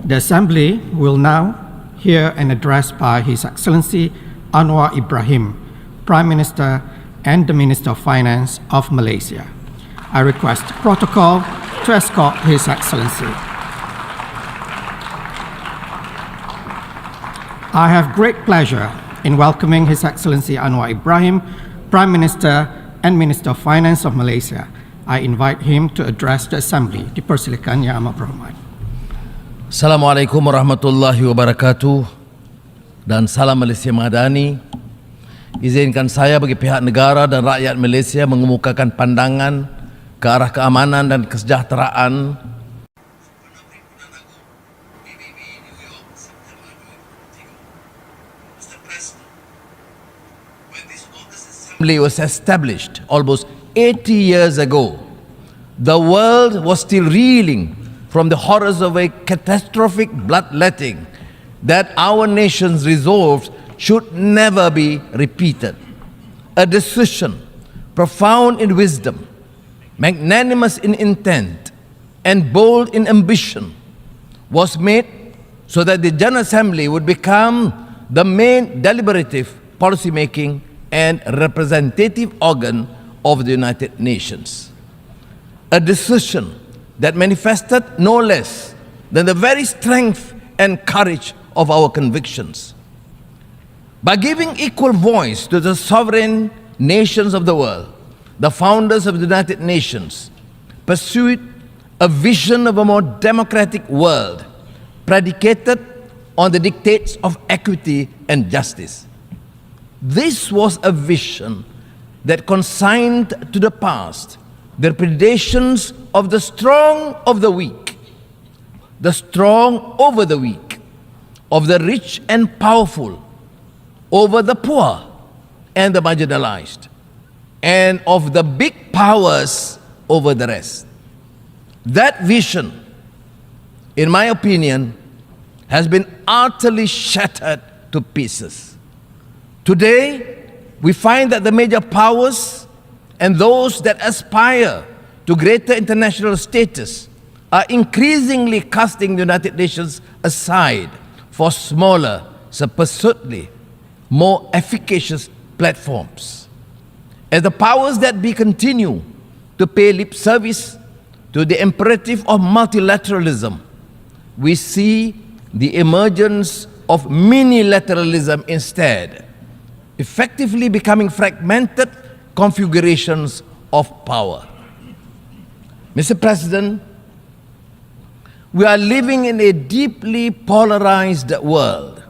The Assembly will now hear an address by His Excellency Anwar Ibrahim, Prime Minister and the Minister of Finance of Malaysia. I request protocol to escort His Excellency. I have great pleasure in welcoming His Excellency Anwar Ibrahim, Prime Minister and Minister of Finance of Malaysia. I invite him to address the Assembly. Dipersilakan Yang Amat Berhormat. Assalamualaikum warahmatullahi wabarakatuh dan salam Malaysia Madani. Izinkan saya bagi pihak negara dan rakyat Malaysia mengemukakan pandangan ke arah keamanan dan kesejahteraan Assembly was established almost 80 years ago. The world was still reeling from the horrors of a catastrophic bloodletting that our nations resolved should never be repeated. A decision profound in wisdom, magnanimous in intent, and bold in ambition was made so that the General Assembly would become the main deliberative, policy-making, and representative organ of the United Nations. A decision that manifested no less than the very strength and courage of our convictions. By giving equal voice to the sovereign nations of the world, the founders of the United Nations pursued a vision of a more democratic world predicated on the dictates of equity and justice. This was a vision that consigned to the past the predations of the strong of the weak, the strong over the weak, of the rich and powerful over the poor and the marginalized, and of the big powers over the rest. That vision, in my opinion, has been utterly shattered to pieces. Today, we find that the major powers and those that aspire to greater international status are increasingly casting the United Nations aside for smaller, supposedly more efficacious platforms. As the powers that be continue to pay lip service to the imperative of multilateralism, we see the emergence of minilateralism instead, effectively becoming fragmented configurations of power. Mr. President, we are living in a deeply polarized world.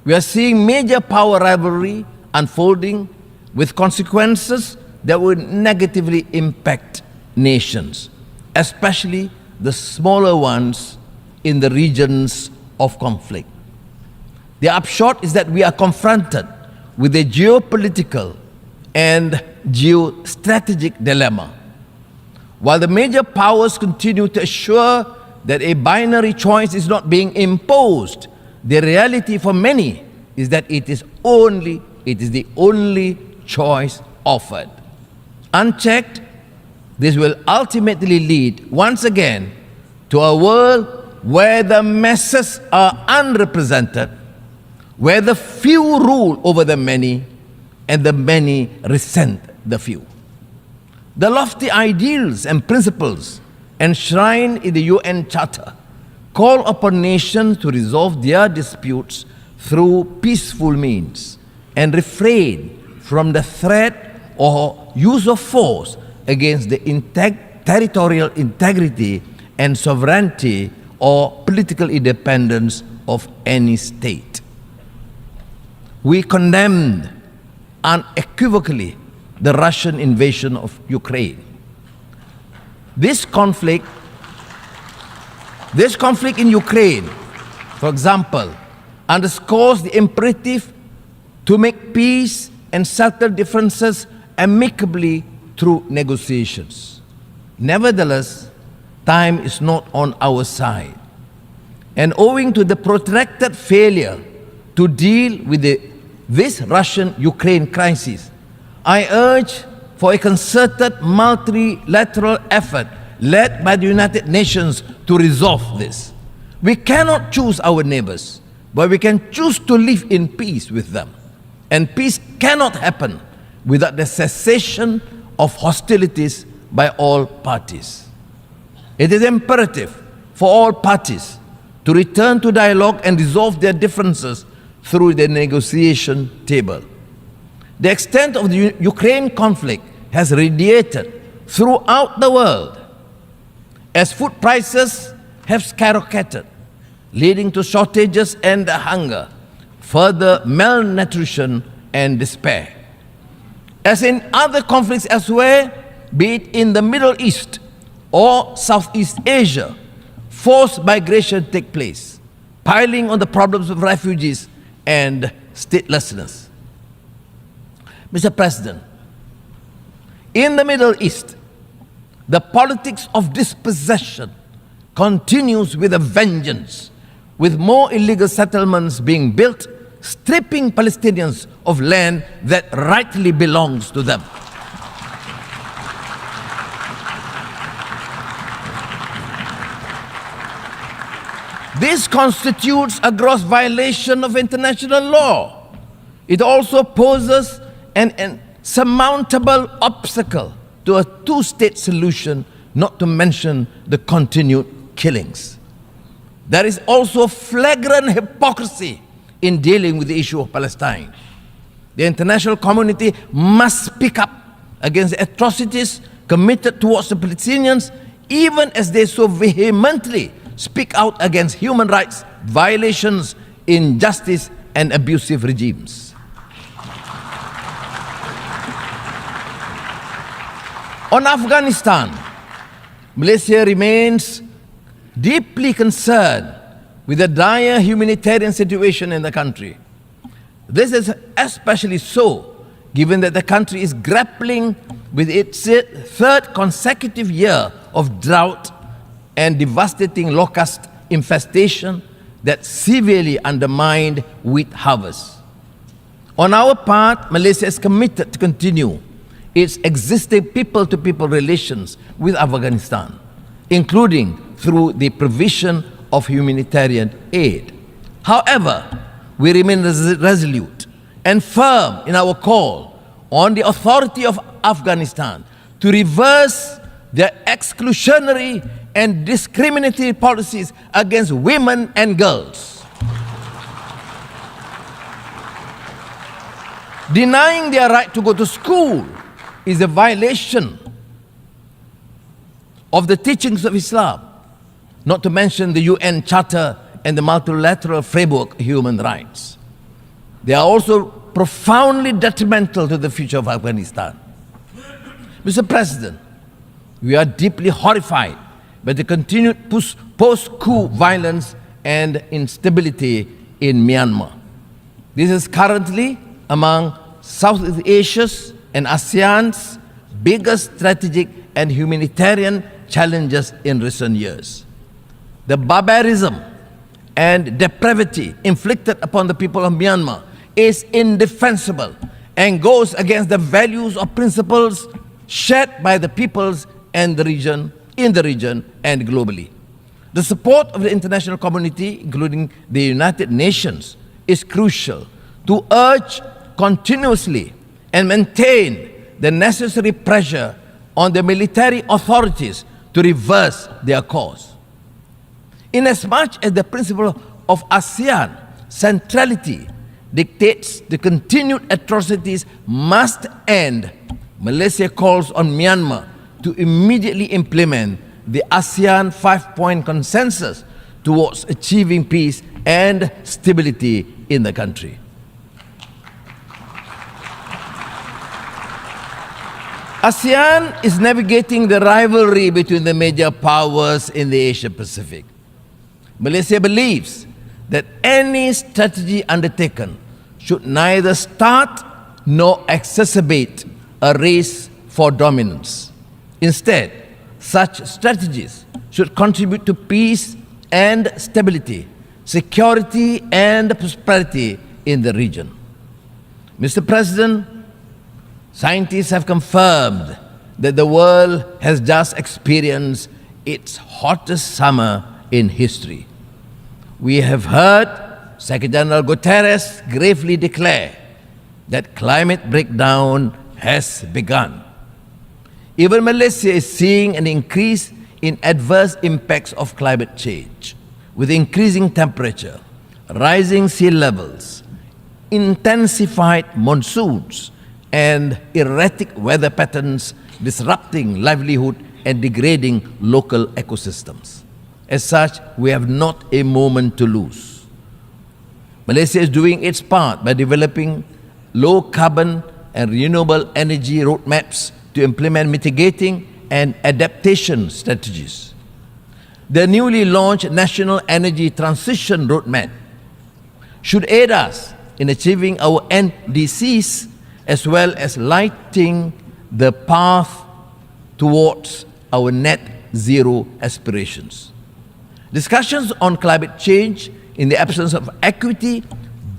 We are seeing major power rivalry unfolding with consequences that will negatively impact nations, especially the smaller ones in the regions of conflict. The upshot is that we are confronted with a geopolitical and geostrategic dilemma. While the major powers continue to assure that a binary choice is not being imposed, the reality for many is that it is the only choice offered. Unchecked, this will ultimately lead once again to a world where the masses are unrepresented, where the few rule over the many and the many resent the few. The lofty ideals and principles enshrined in the UN Charter call upon nations to resolve their disputes through peaceful means and refrain from the threat or use of force against the territorial integrity and sovereignty or political independence of any state. We condemned unequivocally the Russian invasion of Ukraine. This conflict in Ukraine, for example, underscores the imperative to make peace and settle differences amicably through negotiations. Nevertheless, time is not on our side. And owing to the protracted failure to deal with this Russian-Ukraine crisis, I urge for a concerted multilateral effort led by the United Nations to resolve this. We cannot choose our neighbors, but we can choose to live in peace with them. And peace cannot happen without the cessation of hostilities by all parties. It is imperative for all parties to return to dialogue and resolve their differences through the negotiation table. The extent of the Ukraine conflict has radiated throughout the world as food prices have skyrocketed, leading to shortages and hunger, further malnutrition and despair. As in other conflicts elsewhere, be it in the Middle East or Southeast Asia, forced migration take place, piling on the problems of refugees and statelessness. Mr. President, in the Middle East, the politics of dispossession continues with a vengeance, with more illegal settlements being built, stripping Palestinians of land that rightly belongs to them. This constitutes a gross violation of international law. It also poses an insurmountable obstacle to a two-state solution, not to mention the continued killings. There is also flagrant hypocrisy in dealing with the issue of Palestine. The international community must speak up against the atrocities committed towards the Palestinians, even as they so vehemently speak out against human rights violations, injustice, and abusive regimes. On Afghanistan, Malaysia remains deeply concerned with the dire humanitarian situation in the country. This is especially so given that the country is grappling with its third consecutive year of drought and devastating locust infestation that severely undermined wheat harvests. On our part, Malaysia is committed to continue its existing people-to-people relations with Afghanistan, including through the provision of humanitarian aid. However, we remain resolute and firm in our call on the authority of Afghanistan to reverse their exclusionary and discriminatory policies against women and girls. Denying their right to go to school is a violation of the teachings of Islam, not to mention the UN Charter and the multilateral framework of human rights. They are also profoundly detrimental to the future of Afghanistan. Mr. President, we are deeply horrified by the continued post-coup violence and instability in Myanmar. This is currently among Southeast Asia's and ASEAN's biggest strategic and humanitarian challenges in recent years. The barbarism and depravity inflicted upon the people of Myanmar is indefensible and goes against the values or principles shared by the peoples and the region, in the region and globally. The support of the international community, including the United Nations, is crucial to urge continuously and maintain the necessary pressure on the military authorities to reverse their course. Inasmuch as the principle of ASEAN centrality dictates the continued atrocities must end, Malaysia calls on Myanmar to immediately implement the ASEAN 5-point consensus towards achieving peace and stability in the country. ASEAN is navigating the rivalry between the major powers in the Asia-Pacific. Malaysia believes that any strategy undertaken should neither start nor exacerbate a race for dominance. Instead, such strategies should contribute to peace and stability, security and prosperity in the region. Mr. President, scientists have confirmed that the world has just experienced its hottest summer in history. We have heard Secretary General Guterres gravely declare that climate breakdown has begun. Even Malaysia is seeing an increase in adverse impacts of climate change, with increasing temperature, rising sea levels, intensified monsoons, and erratic weather patterns disrupting livelihood and degrading local ecosystems. As such, we have not a moment to lose. Malaysia is doing its part by developing low carbon and renewable energy roadmaps to implement mitigating and adaptation strategies. The newly launched National Energy Transition Roadmap should aid us in achieving our NDCs as well as lighting the path towards our net zero aspirations. Discussions on climate change in the absence of equity,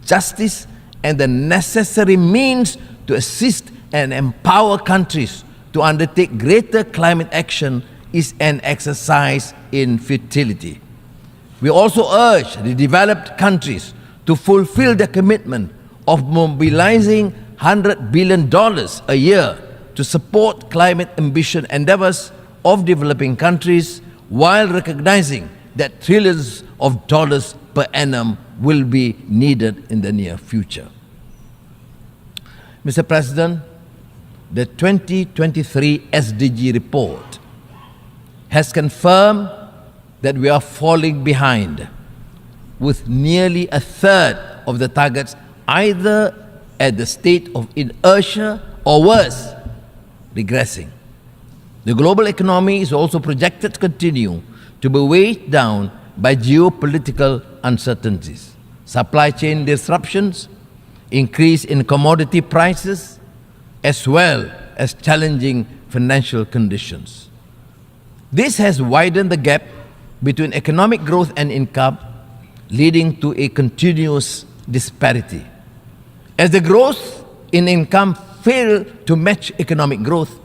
justice, and the necessary means to assist and empower countries to undertake greater climate action is an exercise in futility. We also urge the developed countries to fulfill their commitment of mobilizing $100 billion a year to support climate ambition endeavors of developing countries, while recognizing that trillions of dollars per annum will be needed in the near future. Mr. President, the 2023 SDG report has confirmed that we are falling behind, with nearly a third of the targets either at the state of inertia or worse, regressing. The global economy is also projected to continue to be weighed down by geopolitical uncertainties, supply chain disruptions, increase in commodity prices, as well as challenging financial conditions. This has widened the gap between economic growth and income, leading to a continuous disparity. As the growth in income fails to match economic growth,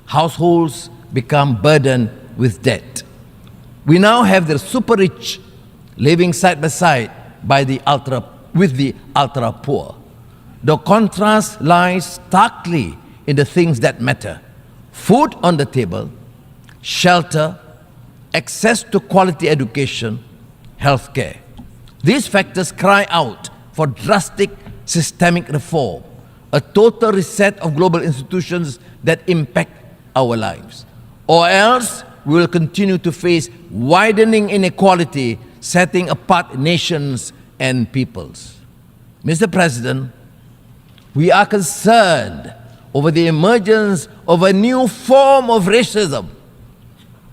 households become burdened with debt. We now have the super rich living side by side with the ultra poor. The contrast lies starkly in the things that matter: food on the table, shelter, access to quality education, healthcare. These factors cry out for drastic systemic reform, a total reset of global institutions that impact our lives. Or else we will continue to face widening inequality, setting apart nations and peoples. Mr. President, we are concerned over the emergence of a new form of racism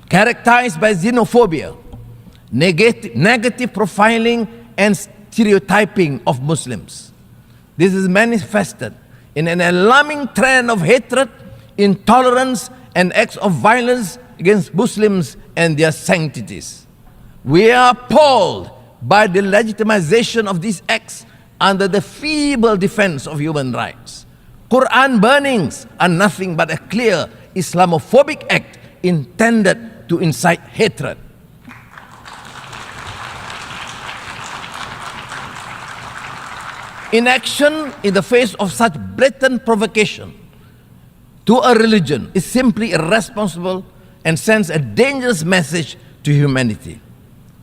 characterized by xenophobia, negative profiling, and stereotyping of Muslims. This is manifested in an alarming trend of hatred, intolerance, and acts of violence against Muslims and their sanctities. We are appalled by the legitimization of these acts under the feeble defense of human rights. Quran burnings are nothing but a clear Islamophobic act intended to incite hatred. Inaction in the face of such blatant provocation to a religion is simply irresponsible and sends a dangerous message to humanity.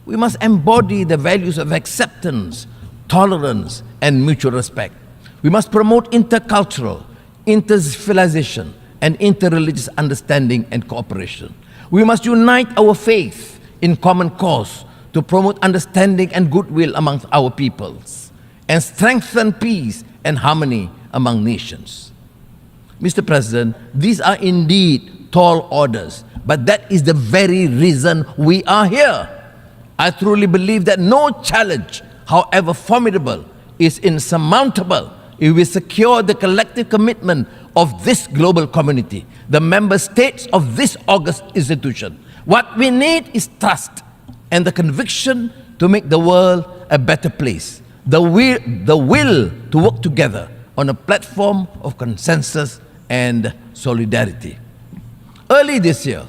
We must embody the values of acceptance, tolerance, and mutual respect. We must promote intercultural, inter-civilization, and interreligious understanding and cooperation. We must unite our faith in common cause to promote understanding and goodwill amongst our peoples, and strengthen peace and harmony among nations. Mr. President, these are indeed tall orders, but that is the very reason we are here. I truly believe that no challenge, however formidable, is insurmountable if we secure the collective commitment of this global community, the member states of this august institution. What we need is trust and the conviction to make the world a better place, the will to work together on a platform of consensus and solidarity. Early this year,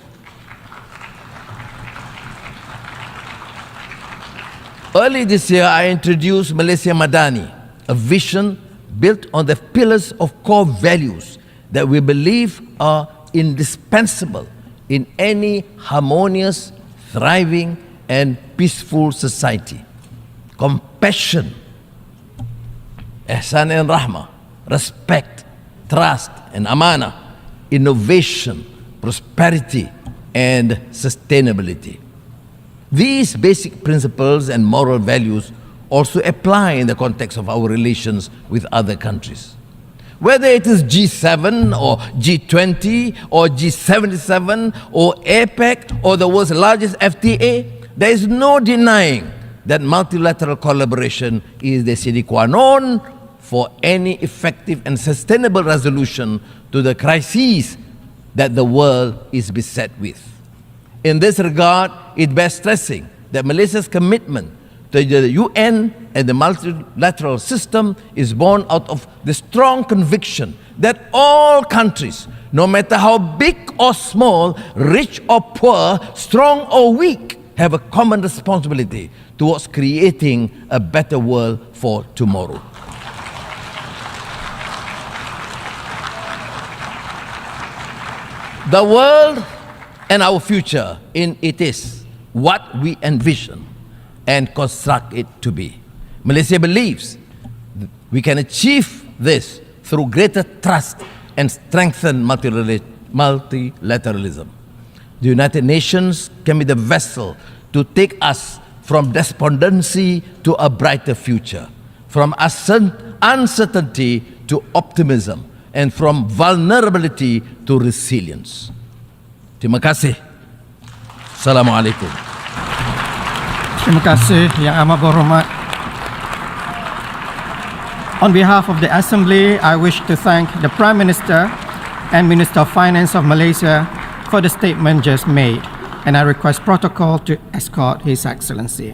Early this year, I introduced Malaysia Madani, a vision built on the pillars of core values that we believe are indispensable in any harmonious, thriving, and peaceful society. Compassion, ihsan and rahmah, respect, trust and amanah, innovation, prosperity, and sustainability. These basic principles and moral values also apply in the context of our relations with other countries. Whether it is G7 or G20 or G77 or APEC or the world's largest FTA, there is no denying that multilateral collaboration is the sine qua non for any effective and sustainable resolution to the crises that the world is beset with. In this regard, it bears stressing that Malaysia's commitment to the UN and the multilateral system is born out of the strong conviction that all countries, no matter how big or small, rich or poor, strong or weak, have a common responsibility towards creating a better world for tomorrow. The world and our future in it is what we envision and construct it to be. Malaysia believes we can achieve this through greater trust and strengthen multilateralism. The United Nations can be the vessel to take us from despondency to a brighter future, from uncertainty to optimism, and from vulnerability to resilience. Terima kasih. Assalamualaikum. Terima kasih Yang Amat Berhormat. On behalf of the Assembly, I wish to thank the Prime Minister and Minister of Finance of Malaysia for the statement just made, and I request protocol to escort His Excellency.